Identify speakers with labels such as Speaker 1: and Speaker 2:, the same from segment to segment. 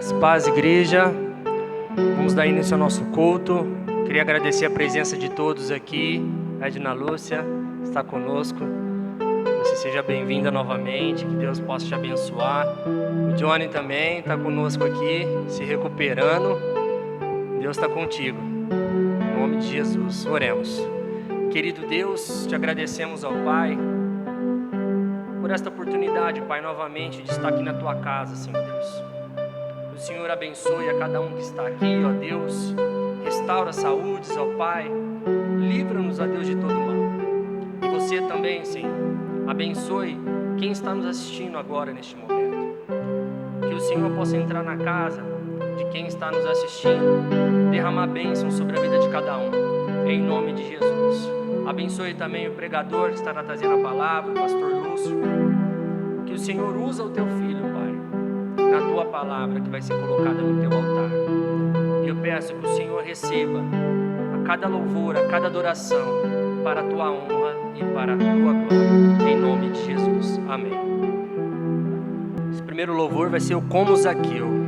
Speaker 1: Graça e paz, igreja. Vamos dar início ao nosso culto. Queria agradecer a presença de todos aqui. A Edna Lúcia está conosco. Você seja bem-vinda novamente. Que Deus possa te abençoar. O Johnny também está conosco aqui, se recuperando. Deus está contigo. Em nome de Jesus, oremos. Querido Deus, te agradecemos ao Pai por esta oportunidade, Pai, novamente de estar aqui na Tua casa, Senhor Deus. O Senhor abençoe a cada um que está aqui, ó Deus. Restaura a saúde, ó Pai. Livra-nos, ó Deus, de todo mal. E você também, Senhor, abençoe quem está nos assistindo agora, neste momento. Que o Senhor possa entrar na casa de quem está nos assistindo, derramar bênção sobre a vida de cada um, em nome de Jesus. Abençoe também o pregador que estará trazendo a palavra, o pastor Lúcio. Que o Senhor usa o teu filho, Pai, na tua palavra que vai ser colocada no teu altar. E eu peço que o Senhor receba a cada louvor, a cada adoração, para a tua honra e para a tua glória, em nome de Jesus. Amém. Esse primeiro louvor vai ser o Como Zaqueu.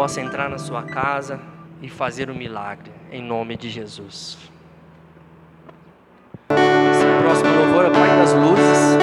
Speaker 1: possa entrar na sua casa e fazer o milagre, em nome de Jesus. Esse próximo louvor é o Pai das Luzes.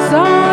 Speaker 2: Só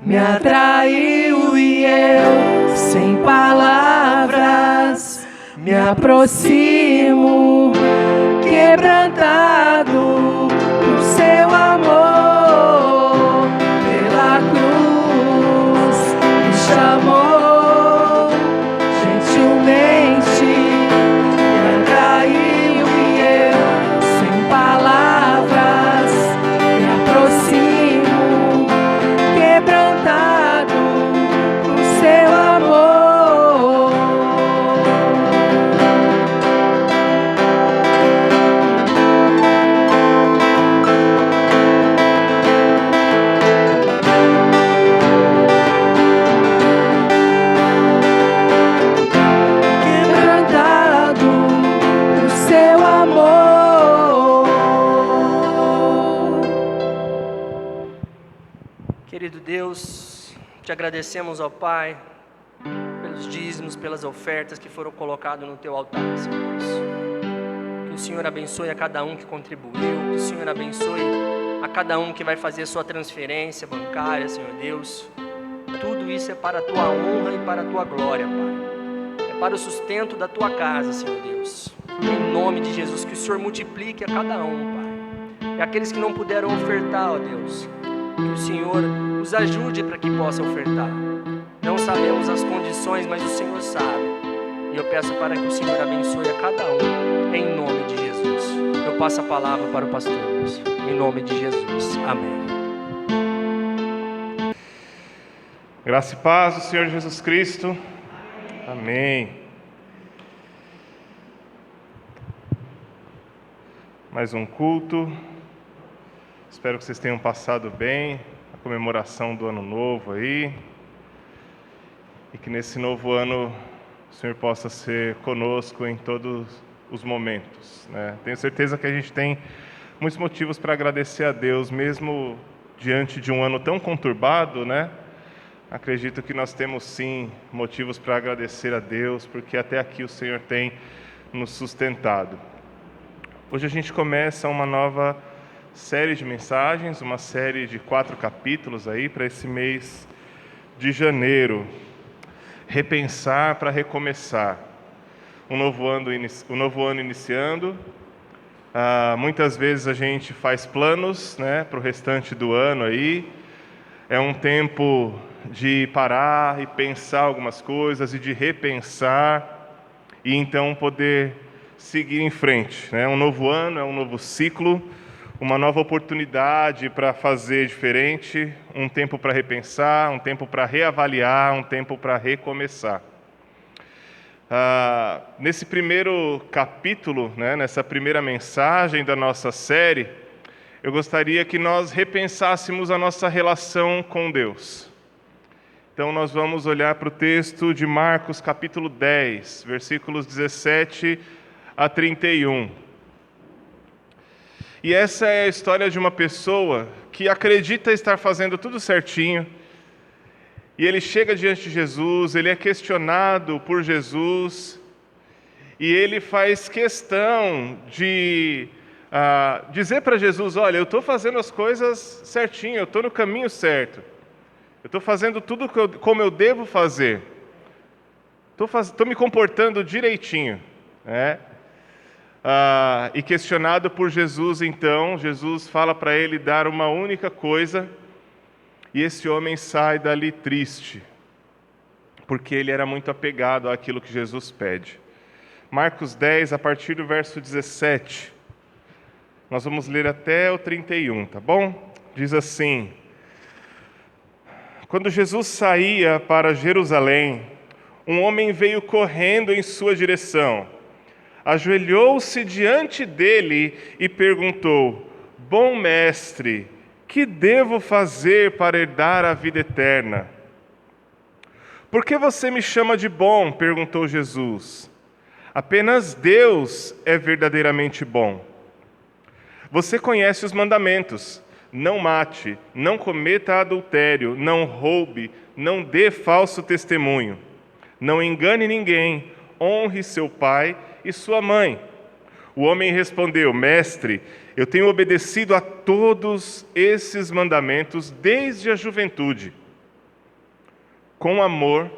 Speaker 2: me atraiu e eu, sem palavras, me aproximo, quebrantado por seu amor, pela cruz me chamou gentilmente, me atraiu e eu, sem palavras, me aproximo, quebrantado por seu amor. Quebrantado por seu amor.
Speaker 1: Querido Deus, te agradecemos, ó Pai, pelos dízimos, pelas ofertas que foram colocadas no teu altar, Senhor Deus. Que o Senhor abençoe a cada um que contribuiu, que o Senhor abençoe a cada um que vai fazer sua transferência bancária, Senhor Deus. Tudo isso é para a tua honra e para a tua glória, Pai. É para o sustento da tua casa, Senhor Deus. Em nome de Jesus, que o Senhor multiplique a cada um, Pai. E aqueles que não puderam ofertar, ó Deus, que o Senhor os ajude para que possam ofertar. Não sabemos as condições, mas o Senhor sabe. E eu peço para que o Senhor abençoe a cada um, em nome de Jesus. Eu passo a palavra para o pastor Lúcio, em nome de Jesus. Amém.
Speaker 3: Graça e paz do Senhor Jesus Cristo. Amém. Mais um culto. Espero que vocês tenham passado bem a comemoração do ano novo aí. E que nesse novo ano o Senhor possa ser conosco em todos os momentos, né? Tenho certeza que a gente tem muitos motivos para agradecer a Deus, mesmo diante de um ano tão conturbado, né? Acredito que nós temos sim motivos para agradecer a Deus, porque até aqui o Senhor tem nos sustentado. Hoje a gente começa uma nova série de mensagens, uma série de 4 capítulos aí para esse mês de janeiro. Repensar para recomeçar. Um novo ano iniciando. Muitas vezes a gente faz planos, né, para o restante do ano aí. É um tempo de parar e pensar algumas coisas e de repensar e então poder seguir em frente, né? Um novo ano é um novo ciclo, uma nova oportunidade para fazer diferente, um tempo para repensar, um tempo para reavaliar, um tempo para recomeçar. Nesse primeiro capítulo, né, nessa primeira mensagem da nossa série, eu gostaria que nós repensássemos a nossa relação com Deus. Então nós vamos olhar para o texto de Marcos capítulo 10, versículos 17 a 31. E essa é a história de uma pessoa que acredita estar fazendo tudo certinho, e ele chega diante de Jesus, ele é questionado por Jesus, e ele faz questão de dizer para Jesus: olha, eu estou fazendo as coisas certinho, eu estou no caminho certo, eu estou fazendo tudo como eu devo fazer, estou me comportando direitinho, né? E questionado por Jesus, então, Jesus fala para ele dar uma única coisa, e esse homem sai dali triste, porque ele era muito apegado àquilo que Jesus pede. Marcos 10, a partir do verso 17, nós vamos ler até o 31, tá bom? Diz assim: quando Jesus saía para Jerusalém, um homem veio correndo em sua direção, ajoelhou-se diante dele e perguntou: bom mestre, que devo fazer para herdar a vida eterna? Por que você me chama de bom? Perguntou Jesus. Apenas Deus é verdadeiramente bom. Você conhece os mandamentos: não mate, não cometa adultério, não roube, não dê falso testemunho, não engane ninguém, honre seu pai e sua mãe. O homem respondeu: mestre, eu tenho obedecido a todos esses mandamentos desde a juventude. Com amor,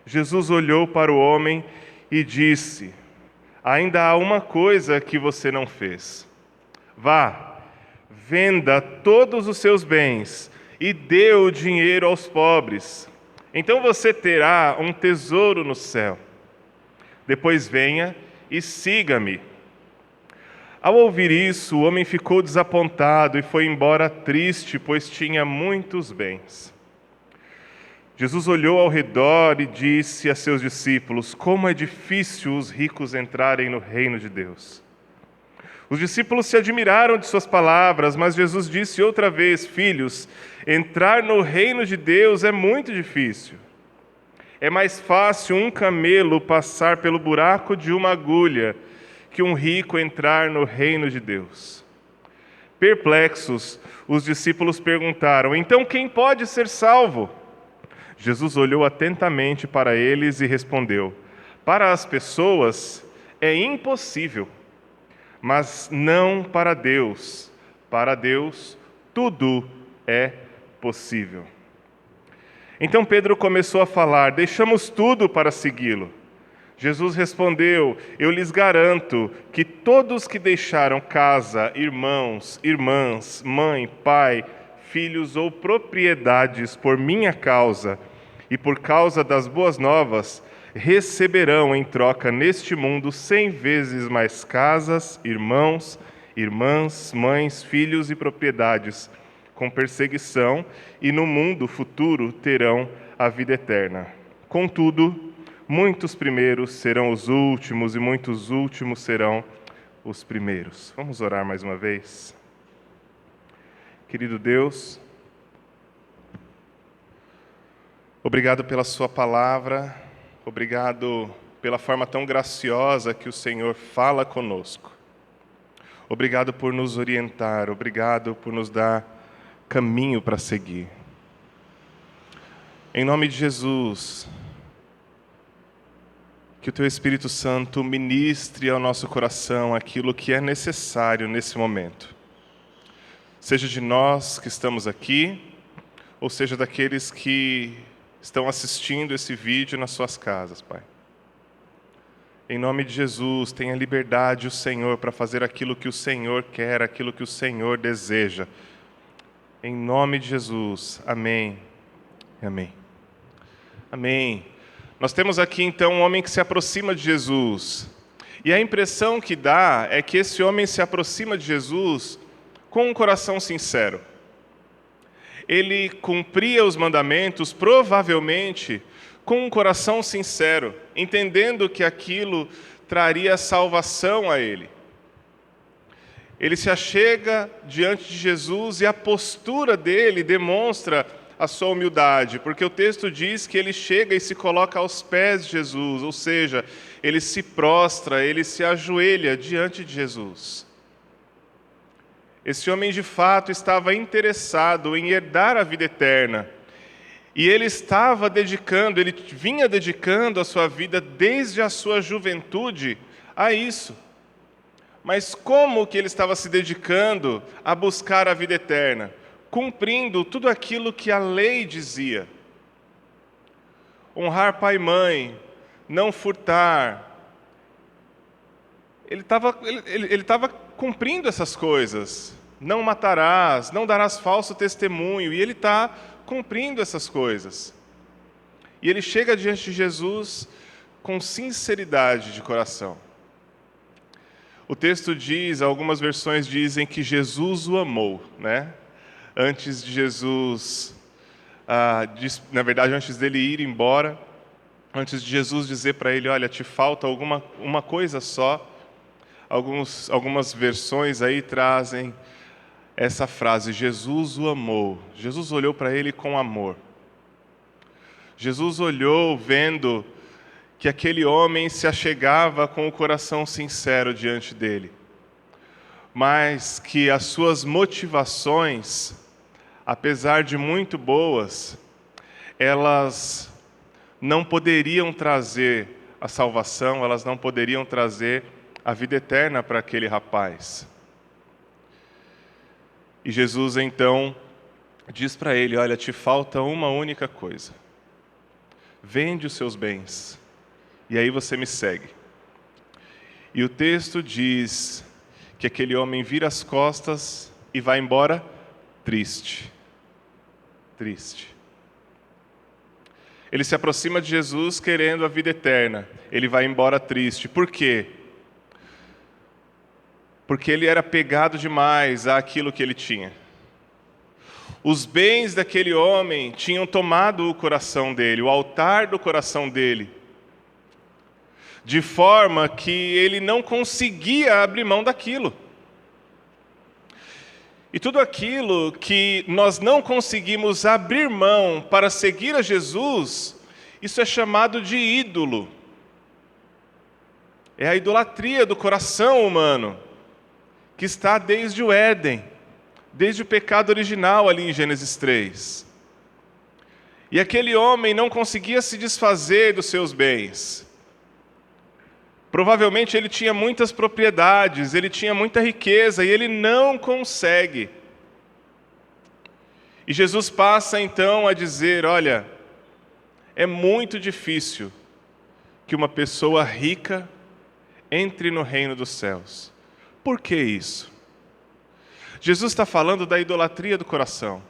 Speaker 3: Jesus olhou para o homem e disse: ainda há uma coisa que você não fez. Vá, venda todos os seus bens e dê o dinheiro aos pobres. Então você terá um tesouro no céu. Depois venha e siga-me. Ao ouvir isso, o homem ficou desapontado e foi embora triste, pois tinha muitos bens. Jesus olhou ao redor e disse a seus discípulos: como é difícil os ricos entrarem no reino de Deus. Os discípulos se admiraram de suas palavras, mas Jesus disse outra vez: filhos, entrar no reino de Deus é muito difícil. É mais fácil um camelo passar pelo buraco de uma agulha que um rico entrar no reino de Deus. Perplexos, os discípulos perguntaram: então quem pode ser salvo? Jesus olhou atentamente para eles e respondeu: para as pessoas é impossível, mas não para Deus. Para Deus tudo é possível. Então Pedro começou a falar: deixamos tudo para segui-lo. Jesus respondeu: eu lhes garanto que todos que deixaram casa, irmãos, irmãs, mãe, pai, filhos ou propriedades por minha causa e por causa das boas novas, receberão em troca neste mundo 100 vezes mais casas, irmãos, irmãs, mães, filhos e propriedades, com perseguição, e no mundo futuro terão a vida eterna. Contudo, muitos primeiros serão os últimos, e muitos últimos serão os primeiros. Vamos orar mais uma vez? Querido Deus, obrigado pela sua palavra, obrigado pela forma tão graciosa que o Senhor fala conosco. Obrigado por nos orientar, obrigado por nos dar caminho para seguir. Em nome de Jesus, que o Teu Espírito Santo ministre ao nosso coração aquilo que é necessário nesse momento. Seja de nós que estamos aqui, ou seja daqueles que estão assistindo esse vídeo nas suas casas, Pai. Em nome de Jesus, tenha liberdade o Senhor para fazer aquilo que o Senhor quer, aquilo que o Senhor deseja. Em nome de Jesus, amém. Amém. Amém. Nós temos aqui então um homem que se aproxima de Jesus. E a impressão que dá é que esse homem se aproxima de Jesus com um coração sincero. Ele cumpria os mandamentos, provavelmente, com um coração sincero, entendendo que aquilo traria salvação a ele. Ele se achega diante de Jesus e a postura dele demonstra a sua humildade, porque o texto diz que ele chega e se coloca aos pés de Jesus, ou seja, ele se prostra, ele se ajoelha diante de Jesus. Esse homem de fato estava interessado em herdar a vida eterna, e ele vinha dedicando a sua vida desde a sua juventude a isso. Mas como que ele estava se dedicando a buscar a vida eterna? Cumprindo tudo aquilo que a lei dizia. Honrar pai e mãe, não furtar. Ele estava cumprindo essas coisas. Não matarás, não darás falso testemunho. E ele está cumprindo essas coisas. E ele chega diante de Jesus com sinceridade de coração. O texto diz, algumas versões dizem que Jesus o amou, né? Antes de Jesus, na verdade, antes dele ir embora, antes de Jesus dizer para ele: olha, te falta uma coisa só, algumas versões aí trazem essa frase: Jesus o amou. Jesus olhou para ele com amor. Jesus olhou vendo que aquele homem se achegava com o coração sincero diante dele, mas que as suas motivações, apesar de muito boas, elas não poderiam trazer a salvação, elas não poderiam trazer a vida eterna para aquele rapaz. E Jesus então diz para ele: olha, te falta uma única coisa. vende os seus bens, e aí você me segue. E o texto diz que aquele homem vira as costas e vai embora triste. Triste. Ele se aproxima de Jesus querendo a vida eterna. Ele vai embora triste. Por quê? Porque ele era apegado demais àquilo que ele tinha. Os bens daquele homem tinham tomado o coração dele, o altar do coração dele, de forma que ele não conseguia abrir mão daquilo. E tudo aquilo que nós não conseguimos abrir mão para seguir a Jesus, isso é chamado de ídolo. É a idolatria do coração humano, que está desde o Éden, desde o pecado original ali em Gênesis 3. E aquele homem não conseguia se desfazer dos seus bens. Provavelmente ele tinha muitas propriedades, ele tinha muita riqueza e ele não consegue. E Jesus passa então a dizer, olha, é muito difícil que uma pessoa rica entre no reino dos céus. Por que isso? Jesus está falando da idolatria do coração.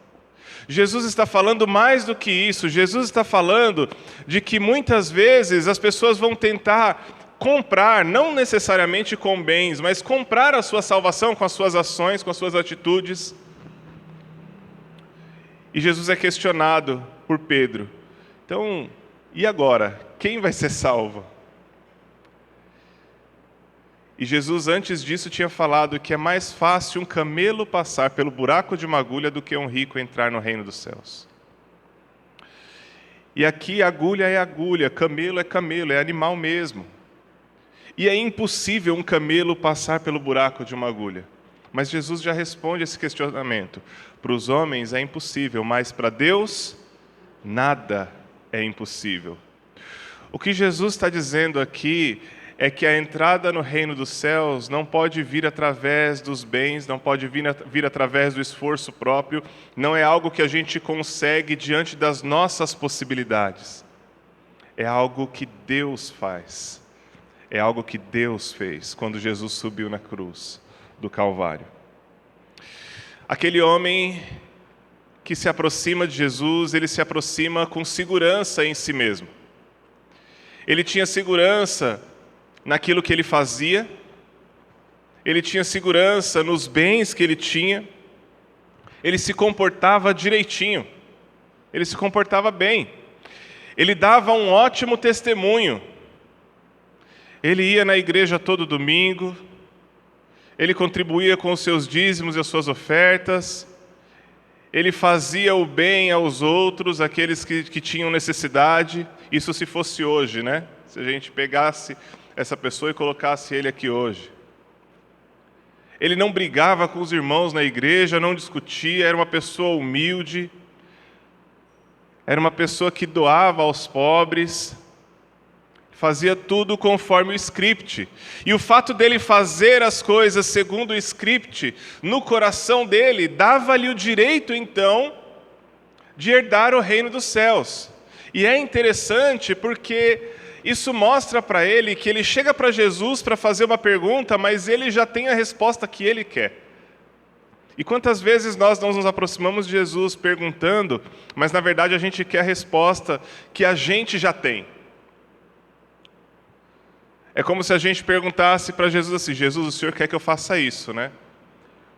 Speaker 3: Jesus está falando mais do que isso. Jesus está falando de que muitas vezes as pessoas vão tentar comprar, não necessariamente com bens, mas comprar a sua salvação com as suas ações, com as suas atitudes. E Jesus é questionado por Pedro. Então, e agora? Quem vai ser salvo? E Jesus, antes disso, tinha falado que é mais fácil um camelo passar pelo buraco de uma agulha do que um rico entrar no reino dos céus. E aqui agulha é agulha, camelo é animal mesmo. E é impossível um camelo passar pelo buraco de uma agulha. Mas Jesus já responde esse questionamento. Para os homens é impossível, mas para Deus, nada é impossível. O que Jesus está dizendo aqui é que a entrada no reino dos céus não pode vir através dos bens, não pode vir através do esforço próprio, não é algo que a gente consegue diante das nossas possibilidades. É algo que Deus faz. É algo que Deus fez quando Jesus subiu na cruz do Calvário. Aquele homem que se aproxima de Jesus, ele se aproxima com segurança em si mesmo. Ele tinha segurança naquilo que ele fazia, ele tinha segurança nos bens que ele tinha, ele se comportava direitinho, ele se comportava bem, ele dava um ótimo testemunho. Ele ia na igreja todo domingo, ele contribuía com os seus dízimos e as suas ofertas, ele fazia o bem aos outros, aqueles que tinham necessidade. Isso se fosse hoje, né? Se a gente pegasse essa pessoa e colocasse ele aqui hoje. Ele não brigava com os irmãos na igreja, não discutia, era uma pessoa humilde, era uma pessoa que doava aos pobres, fazia tudo conforme o script. E o fato dele fazer as coisas segundo o script, no coração dele, dava-lhe o direito, então, de herdar o reino dos céus. E é interessante porque isso mostra para ele que ele chega para Jesus para fazer uma pergunta, mas ele já tem a resposta que ele quer. E quantas vezes nós não nos aproximamos de Jesus perguntando, mas na verdade a gente quer a resposta que a gente já tem. É como se a gente perguntasse para Jesus assim, Jesus, o Senhor quer que eu faça isso, né?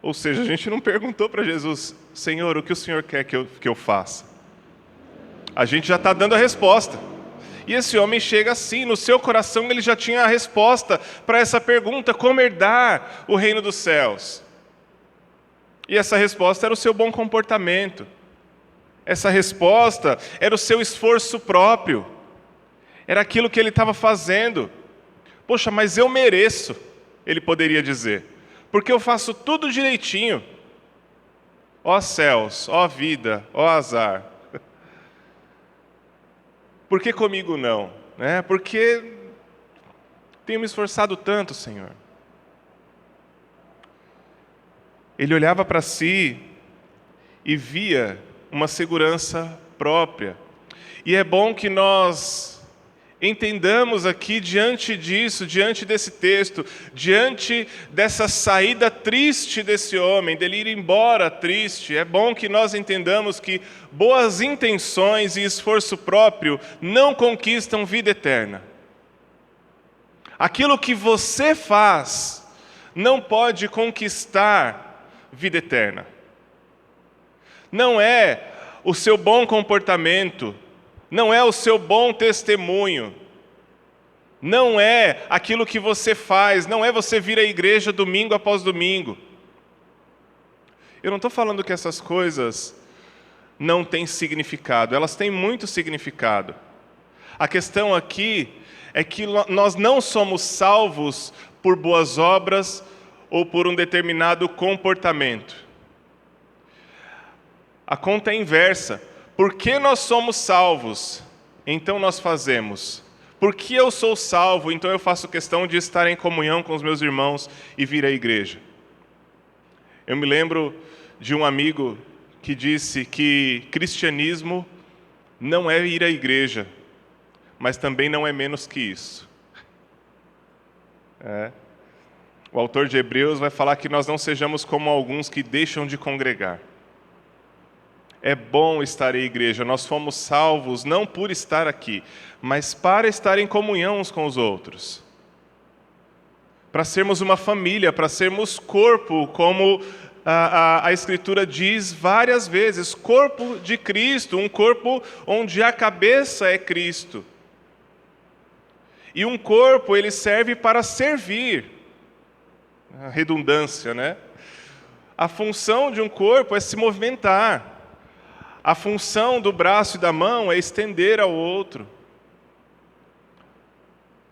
Speaker 3: Ou seja, a gente não perguntou para Jesus, Senhor, o que o Senhor quer que eu faça? A gente já está dando a resposta. E esse homem chega assim, no seu coração ele já tinha a resposta para essa pergunta, como herdar o reino dos céus? E essa resposta era o seu bom comportamento. Essa resposta era o seu esforço próprio. Era aquilo que ele estava fazendo. Poxa, mas eu mereço, ele poderia dizer, porque eu faço tudo direitinho. Ó céus, ó vida, ó azar. Por que comigo não? Porque tenho me esforçado tanto, Senhor. Ele olhava para si e via uma segurança própria. E é bom que nós entendamos aqui, diante disso, diante desse texto, diante dessa saída triste desse homem, dele ir embora triste, é bom que nós entendamos que boas intenções e esforço próprio não conquistam vida eterna. Aquilo que você faz não pode conquistar vida eterna. Não é o seu bom comportamento, não é o seu bom testemunho, não é aquilo que você faz, não é você vir à igreja domingo após domingo. Eu não estou falando que essas coisas não têm significado, elas têm muito significado. A questão aqui é que nós não somos salvos por boas obras ou por um determinado comportamento. A conta é inversa. Por que nós somos salvos? Então nós fazemos. Por que eu sou salvo? Então eu faço questão de estar em comunhão com os meus irmãos e vir à igreja. Eu me lembro de um amigo que disse que cristianismo não é ir à igreja, mas também não é menos que isso. O autor de Hebreus vai falar que nós não sejamos como alguns que deixam de congregar. É bom estar em igreja, nós fomos salvos não por estar aqui, mas para estar em comunhão uns com os outros. Para sermos uma família, para sermos corpo, como a Escritura diz várias vezes, corpo de Cristo, um corpo onde a cabeça é Cristo. E um corpo, ele serve para servir. A redundância, né? A função de um corpo é se movimentar. A função do braço e da mão é estender ao outro.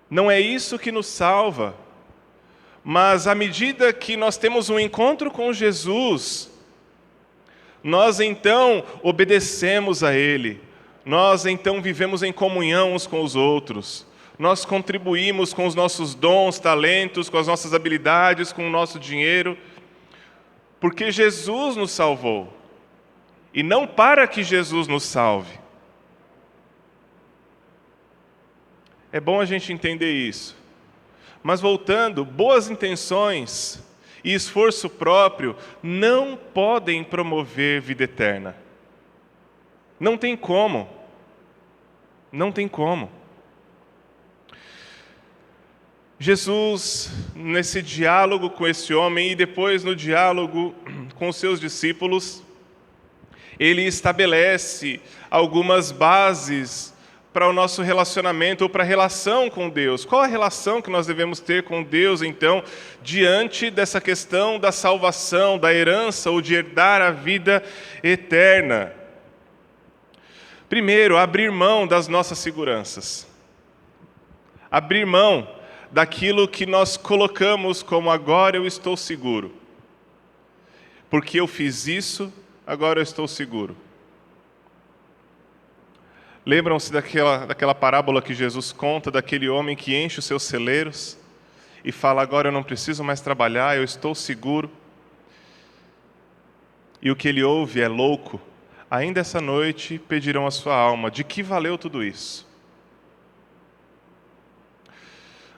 Speaker 3: Não é isso que nos salva, mas à medida que nós temos um encontro com Jesus, nós então obedecemos a Ele, nós então vivemos em comunhão uns com os outros, nós contribuímos com os nossos dons, talentos, com as nossas habilidades, com o nosso dinheiro, porque Jesus nos salvou. E não para que Jesus nos salve. É bom a gente entender isso. Mas voltando, boas intenções e esforço próprio não podem promover vida eterna. Não tem como. Não tem como. Jesus, nesse diálogo com esse homem e depois no diálogo com os seus discípulos, ele estabelece algumas bases para o nosso relacionamento ou para a relação com Deus. Qual a relação que nós devemos ter com Deus, então, diante dessa questão da salvação, da herança ou de herdar a vida eterna? Primeiro, abrir mão das nossas seguranças. Abrir mão daquilo que nós colocamos como agora eu estou seguro. Porque eu fiz isso, agora eu estou seguro. Lembram-se daquela parábola que Jesus conta, daquele homem que enche os seus celeiros e fala, agora eu não preciso mais trabalhar, eu estou seguro. E o que ele ouve é louco. Ainda essa noite pedirão a sua alma, de que valeu tudo isso?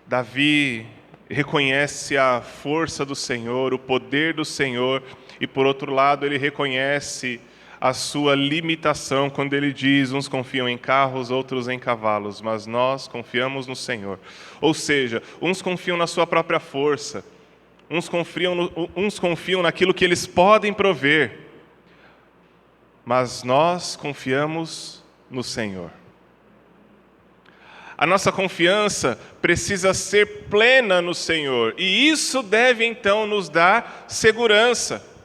Speaker 3: Davi reconhece a força do Senhor, o poder do Senhor, e por outro lado ele reconhece a sua limitação quando ele diz, uns confiam em carros, outros em cavalos, mas nós confiamos no Senhor. Ou seja, uns confiam na sua própria força, uns confiam naquilo que eles podem prover, mas nós confiamos no Senhor. A nossa confiança precisa ser plena no Senhor, e isso deve então nos dar segurança.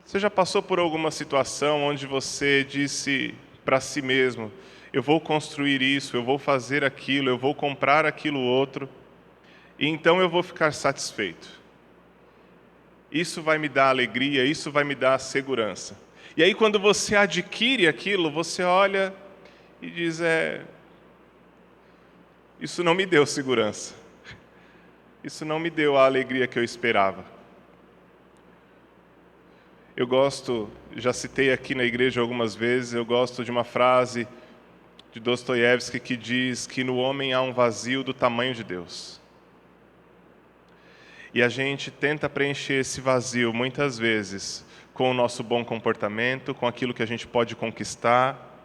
Speaker 3: Você já passou por alguma situação onde você disse para si mesmo, eu vou construir isso, eu vou fazer aquilo, eu vou comprar aquilo outro, e então eu vou ficar satisfeito. Isso vai me dar alegria, isso vai me dar segurança. E aí quando você adquire aquilo, você olha e diz, isso não me deu segurança. Isso não me deu a alegria que eu esperava. Eu gosto, já citei aqui na igreja algumas vezes, eu gosto de uma frase de Dostoiévski que diz que no homem há um vazio do tamanho de Deus. E a gente tenta preencher esse vazio, muitas vezes, com o nosso bom comportamento, com aquilo que a gente pode conquistar,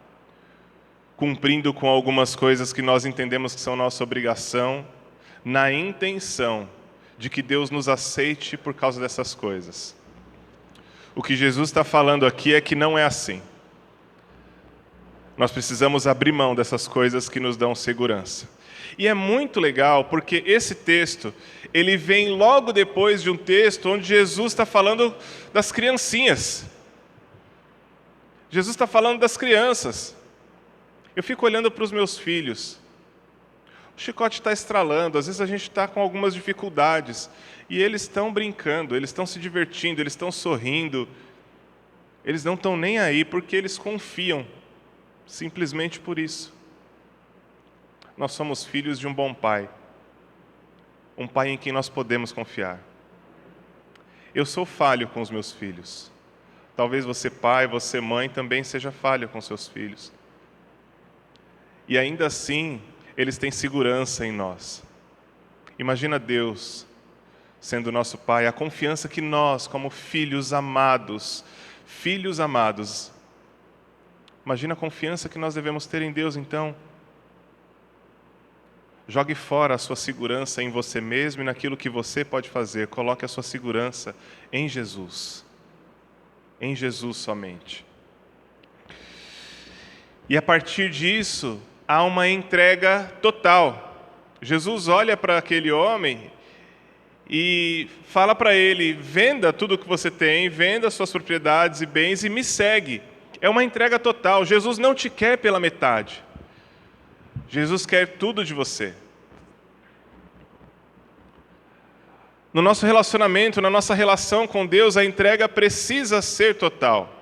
Speaker 3: cumprindo com algumas coisas que nós entendemos que são nossa obrigação, na intenção de que Deus nos aceite por causa dessas coisas. O que Jesus está falando aqui é que não é assim. Nós precisamos abrir mão dessas coisas que nos dão segurança. E é muito legal porque esse texto, ele vem logo depois de um texto onde Jesus está falando das criancinhas. Jesus está falando das crianças. Eu fico olhando para os meus filhos. O chicote está estralando, às vezes a gente está com algumas dificuldades. E eles estão brincando, eles estão se divertindo, eles estão sorrindo. Eles não estão nem aí porque eles confiam, simplesmente por isso. Nós somos filhos de um bom pai. Um pai em quem nós podemos confiar. Eu sou falho com os meus filhos. Talvez você pai, você mãe também seja falho com seus filhos. E ainda assim, eles têm segurança em nós. Imagina Deus sendo nosso pai, a confiança que nós, como filhos amados, imagina a confiança que nós devemos ter em Deus, então. Jogue fora a sua segurança em você mesmo e naquilo que você pode fazer. Coloque a sua segurança em Jesus. Em Jesus somente. E a partir disso, há uma entrega total. Jesus olha para aquele homem e fala para ele: venda tudo o que você tem, venda suas propriedades e bens e me segue. É uma entrega total. Jesus não te quer pela metade. Jesus quer tudo de você. No nosso relacionamento, na nossa relação com Deus, a entrega precisa ser total.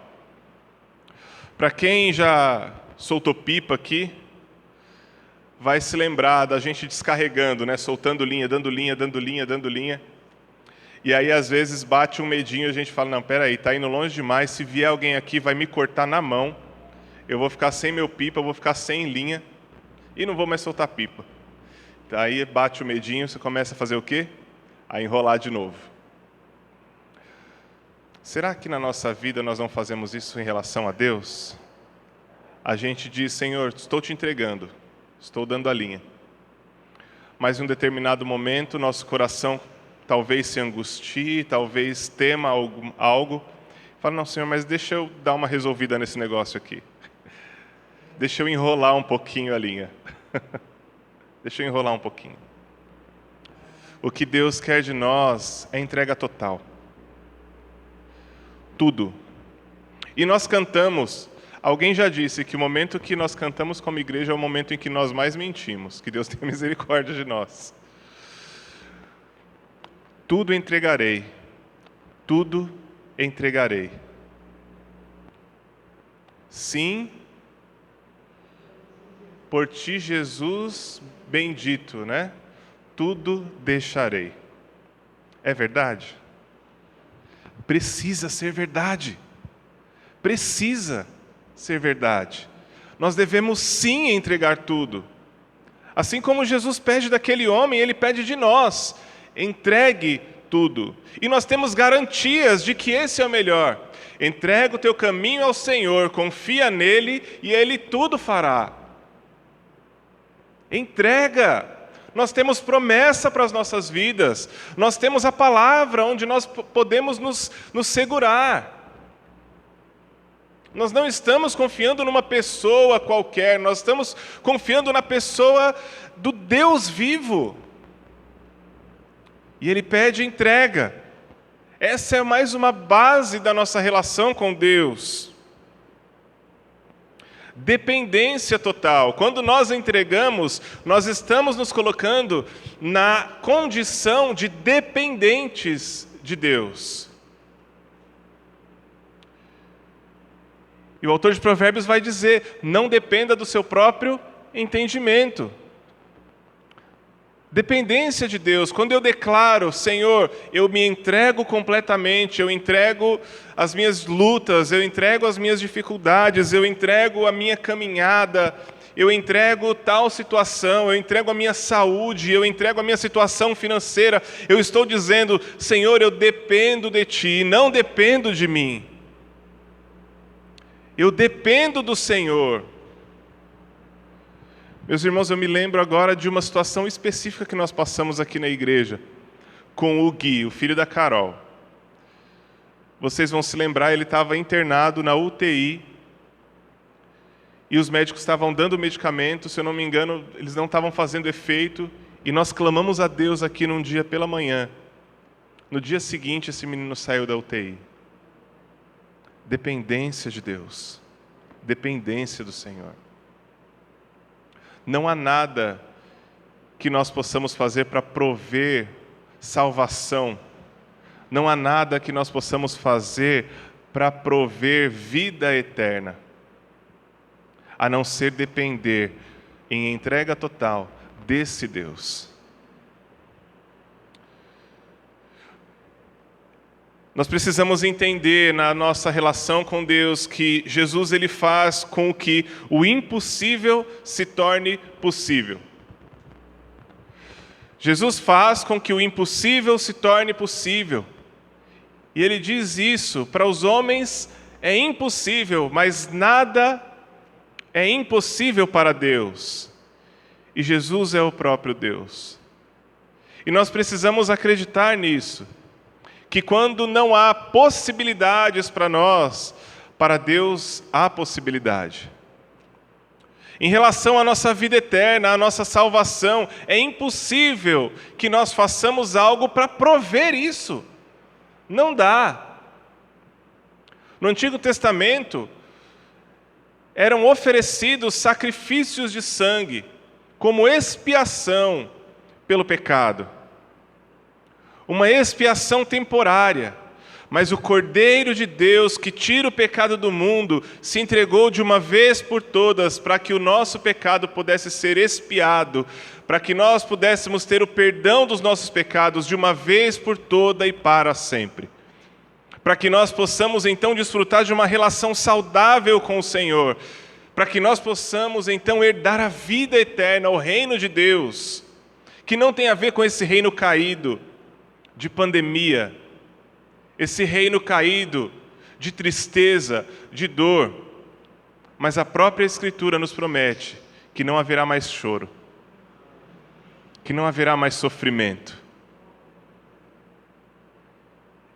Speaker 3: Para quem já soltou pipa aqui, vai se lembrar da gente descarregando, né? Soltando linha, dando linha, dando linha, dando linha. E aí, às vezes, bate um medinho e a gente fala: não, peraí, está indo longe demais, se vier alguém aqui vai me cortar na mão, eu vou ficar sem meu pipa, eu vou ficar sem linha e não vou mais soltar pipa. Aí bate o medinho, você começa a fazer o quê? A enrolar de novo. Será que na nossa vida nós não fazemos isso em relação a Deus? A gente diz: Senhor, estou te entregando, estou dando a linha. Mas em um determinado momento, nosso coração talvez se angustie, talvez tema algo. Fala: não, Senhor, mas deixa eu dar uma resolvida nesse negócio aqui. Deixa eu enrolar um pouquinho a linha. Deixa eu enrolar um pouquinho. O que Deus quer de nós é entrega total. Tudo. E nós cantamos. Alguém já disse que o momento que nós cantamos como igreja é o momento em que nós mais mentimos. Que Deus tenha misericórdia de nós. Tudo entregarei. Tudo entregarei. Sim, por ti, Jesus bendito, né? Tudo deixarei. É verdade? Precisa ser verdade. Precisa ser verdade. Nós devemos sim entregar tudo. Assim como Jesus pede daquele homem, ele pede de nós: entregue tudo. E nós temos garantias de que esse é o melhor. Entrega o teu caminho ao Senhor, confia nele e ele tudo fará. Entrega. Nós temos promessa para as nossas vidas. Nós temos a palavra onde nós podemos nos segurar. Nós não estamos confiando numa pessoa qualquer, nós estamos confiando na pessoa do Deus vivo. E Ele pede entrega. Essa é mais uma base da nossa relação com Deus. Dependência total. Quando nós entregamos, nós estamos nos colocando na condição de dependentes de Deus. E o autor de Provérbios vai dizer: não dependa do seu próprio entendimento. Dependência de Deus. Quando eu declaro, Senhor, eu me entrego completamente, eu entrego as minhas lutas, eu entrego as minhas dificuldades, eu entrego a minha caminhada, eu entrego tal situação, eu entrego a minha saúde, eu entrego a minha situação financeira. Eu estou dizendo, Senhor, eu dependo de Ti, não dependo de mim. Eu dependo do Senhor. Meus irmãos, eu me lembro agora de uma situação específica que nós passamos aqui na igreja, com o Gui, o filho da Carol. Vocês vão se lembrar, ele estava internado na UTI, e os médicos estavam dando medicamento, se eu não me engano, eles não estavam fazendo efeito, e nós clamamos a Deus aqui num dia pela manhã. No dia seguinte, esse menino saiu da UTI. Dependência de Deus, dependência do Senhor. Não há nada que nós possamos fazer para prover salvação. Não há nada que nós possamos fazer para prover vida eterna, a não ser depender em entrega total desse Deus. Nós precisamos entender na nossa relação com Deus que Jesus ele faz com que o impossível se torne possível. Jesus faz com que o impossível se torne possível. E ele diz isso, para os homens é impossível, mas nada é impossível para Deus. E Jesus é o próprio Deus. E nós precisamos acreditar nisso. Que quando não há possibilidades para nós, para Deus há possibilidade. Em relação à nossa vida eterna, à nossa salvação, é impossível que nós façamos algo para prover isso. Não dá. No Antigo Testamento, eram oferecidos sacrifícios de sangue como expiação pelo pecado. Uma expiação temporária, mas o Cordeiro de Deus que tira o pecado do mundo se entregou de uma vez por todas para que o nosso pecado pudesse ser expiado, para que nós pudéssemos ter o perdão dos nossos pecados de uma vez por toda e para sempre. Para que nós possamos então desfrutar de uma relação saudável com o Senhor, para que nós possamos então herdar a vida eterna, o reino de Deus, que não tem a ver com esse reino caído, de pandemia, esse reino caído de tristeza, de dor, mas a própria Escritura nos promete que não haverá mais choro, que não haverá mais sofrimento.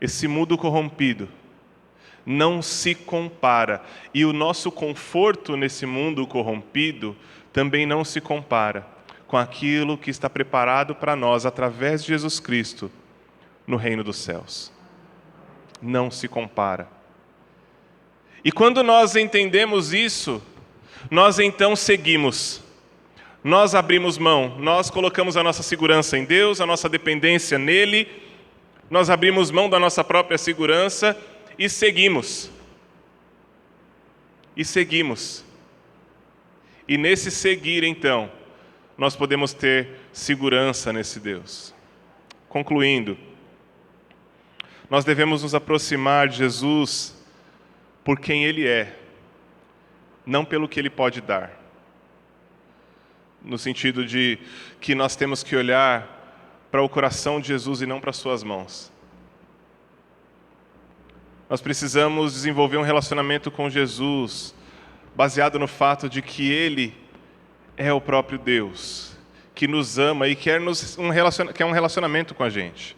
Speaker 3: Esse mundo corrompido não se compara, e o nosso conforto nesse mundo corrompido também não se compara com aquilo que está preparado para nós através de Jesus Cristo, no reino dos céus. Não se compara. E quando nós entendemos isso, nós então seguimos. Nós abrimos mão, nós colocamos a nossa segurança em Deus, a nossa dependência nele, nós abrimos mão da nossa própria segurança e seguimos. E seguimos. E nesse seguir, então, nós podemos ter segurança nesse Deus. Concluindo, nós devemos nos aproximar de Jesus por quem Ele é, não pelo que Ele pode dar. No sentido de que nós temos que olhar para o coração de Jesus e não para as suas mãos. Nós precisamos desenvolver um relacionamento com Jesus, baseado no fato de que Ele é o próprio Deus, que nos ama e quer um relacionamento com a gente.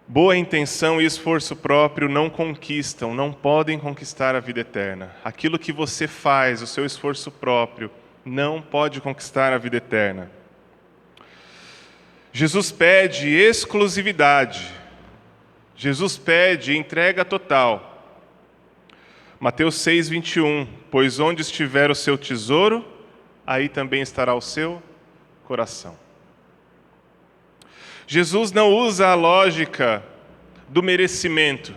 Speaker 3: Boa intenção e esforço próprio não conquistam, não podem conquistar a vida eterna. Aquilo que você faz, o seu esforço próprio, não pode conquistar a vida eterna. Jesus pede exclusividade. Jesus pede entrega total. Mateus 6:21, pois onde estiver o seu tesouro, aí também estará o seu coração. Jesus não usa a lógica do merecimento.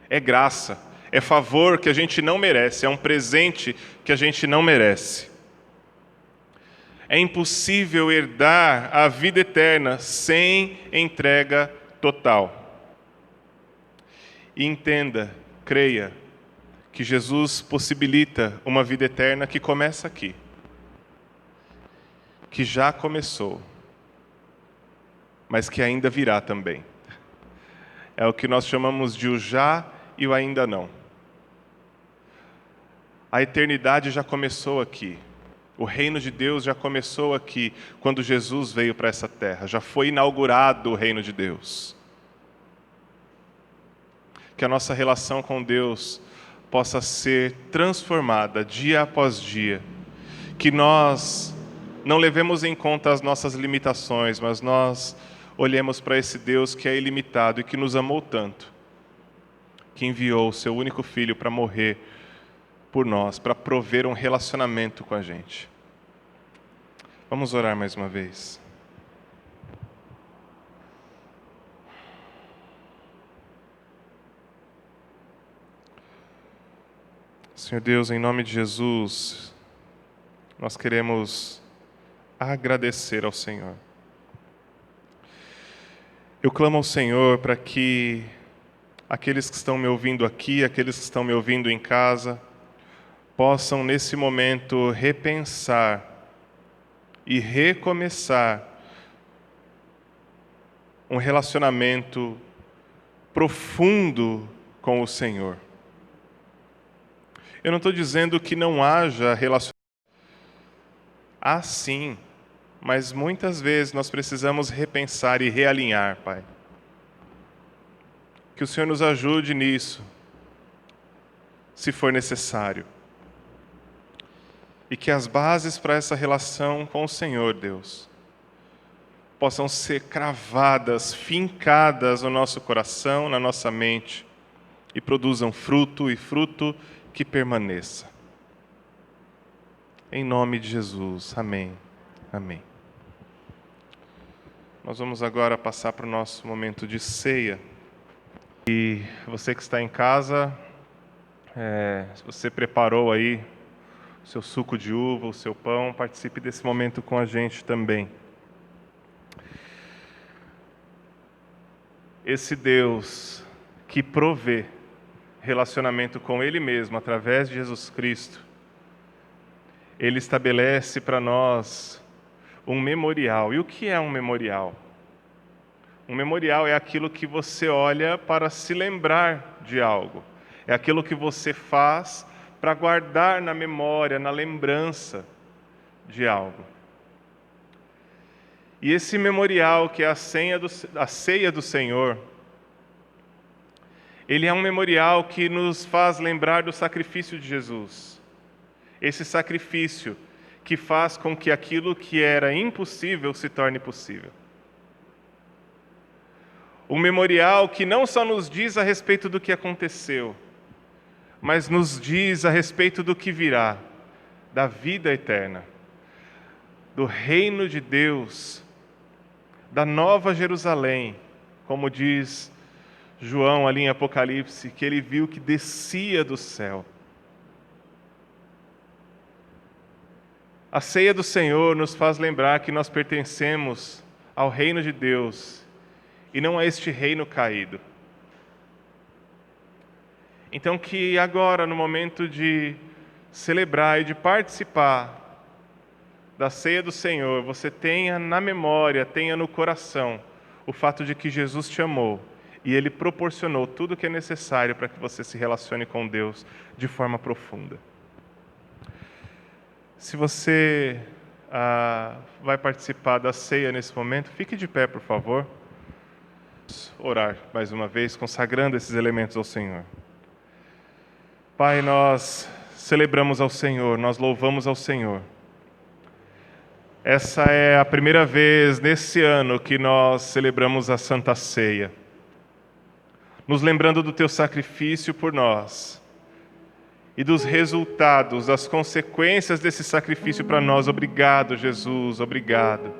Speaker 3: É graça, é favor que a gente não merece, é um presente que a gente não merece. É impossível herdar a vida eterna sem entrega total. E entenda, creia, que Jesus possibilita uma vida eterna que começa aqui, que já começou, mas que ainda virá também. É o que nós chamamos de o já e o ainda não. A eternidade já começou aqui. O reino de Deus já começou aqui, quando Jesus veio para essa terra. Já foi inaugurado o reino de Deus. Que a nossa relação com Deus possa ser transformada dia após dia. Que nós não levemos em conta as nossas limitações, mas nós olhemos para esse Deus que é ilimitado e que nos amou tanto, que enviou o seu único Filho para morrer por nós, para prover um relacionamento com a gente. Vamos orar mais uma vez. Senhor Deus, em nome de Jesus, nós queremos agradecer ao Senhor. Eu clamo ao Senhor para que aqueles que estão me ouvindo aqui, aqueles que estão me ouvindo em casa, possam nesse momento repensar e recomeçar um relacionamento profundo com o Senhor. Eu não estou dizendo que não haja relacionamento. Há sim, mas muitas vezes nós precisamos repensar e realinhar, Pai. Que o Senhor nos ajude nisso, se for necessário. E que as bases para essa relação com o Senhor, Deus, possam ser cravadas, fincadas no nosso coração, na nossa mente, e produzam fruto, e fruto que permaneça. Em nome de Jesus. Amém. Amém. Nós vamos agora passar para o nosso momento de ceia. E você que está em casa, se você preparou aí o seu suco de uva, o seu pão, participe desse momento com a gente também. Esse Deus que provê relacionamento com Ele mesmo através de Jesus Cristo, Ele estabelece para nós um memorial. E o que é um memorial? Um memorial é aquilo que você olha para se lembrar de algo. É aquilo que você faz para guardar na memória, na lembrança de algo. E esse memorial, que é a ceia do Senhor, ele é um memorial que nos faz lembrar do sacrifício de Jesus. Esse sacrifício que faz com que aquilo que era impossível se torne possível. Um memorial que não só nos diz a respeito do que aconteceu, mas nos diz a respeito do que virá, da vida eterna, do reino de Deus, da nova Jerusalém, como diz João ali em Apocalipse, que ele viu que descia do céu. A ceia do Senhor nos faz lembrar que nós pertencemos ao reino de Deus e não a este reino caído. Então que agora, no momento de celebrar e de participar da ceia do Senhor, você tenha na memória, tenha no coração o fato de que Jesus te amou e Ele proporcionou tudo o que é necessário para que você se relacione com Deus de forma profunda. Se você vai participar da ceia nesse momento, fique de pé, por favor. Orar mais uma vez, consagrando esses elementos ao Senhor. Pai, nós celebramos ao Senhor, nós louvamos ao Senhor. Essa é a primeira vez nesse ano que nós celebramos a Santa Ceia, nos lembrando do Teu sacrifício por nós e dos resultados, das consequências desse sacrifício para nós. Obrigado, Jesus, obrigado.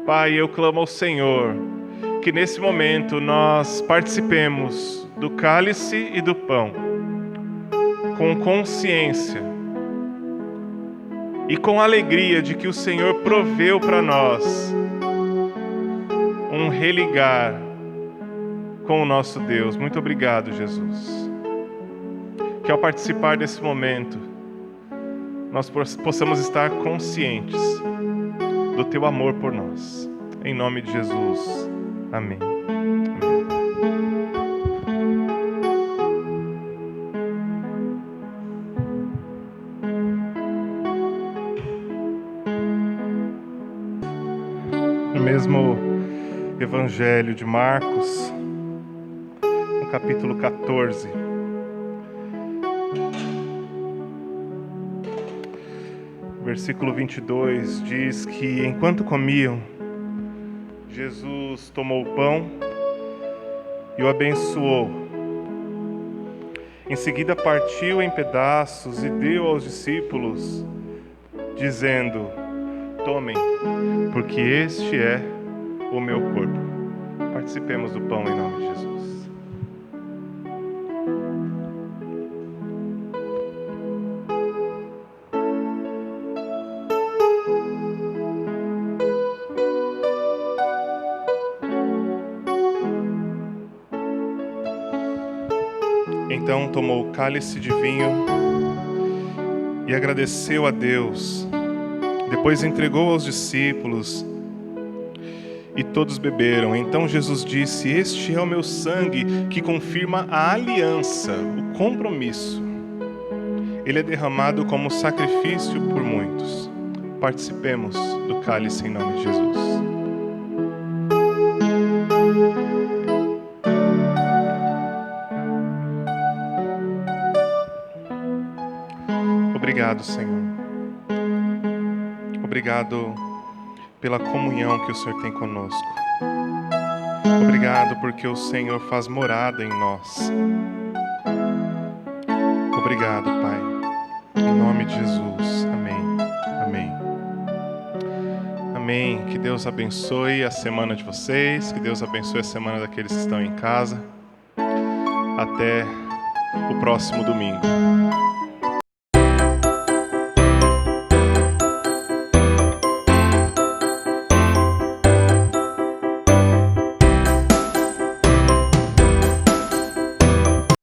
Speaker 3: Pai, eu clamo ao Senhor que nesse momento nós participemos do cálice e do pão com consciência e com alegria de que o Senhor proveu para nós um religar com o nosso Deus. Muito obrigado, Jesus. Que ao participar desse momento, nós possamos estar conscientes do Teu amor por nós. Em nome de Jesus. Amém. No mesmo Evangelho de Marcos, no capítulo 14, versículo 22, diz que enquanto comiam, Jesus tomou o pão e o abençoou. Em seguida partiu em pedaços e deu aos discípulos, dizendo: tomem, porque este é o meu corpo. Participemos do pão em nome de Jesus. Então tomou o cálice de vinho e agradeceu a Deus. Depois entregou aos discípulos e todos beberam. Então Jesus disse: este é o meu sangue que confirma a aliança, o compromisso. Ele é derramado como sacrifício por muitos. Participemos do cálice em nome de Jesus. Obrigado, Senhor. Obrigado pela comunhão que o Senhor tem conosco. Obrigado porque o Senhor faz morada em nós. Obrigado, Pai. Em nome de Jesus. Amém. Amém. Amém. Que Deus abençoe a semana de vocês. Que Deus abençoe a semana daqueles que estão em casa. Até o próximo domingo.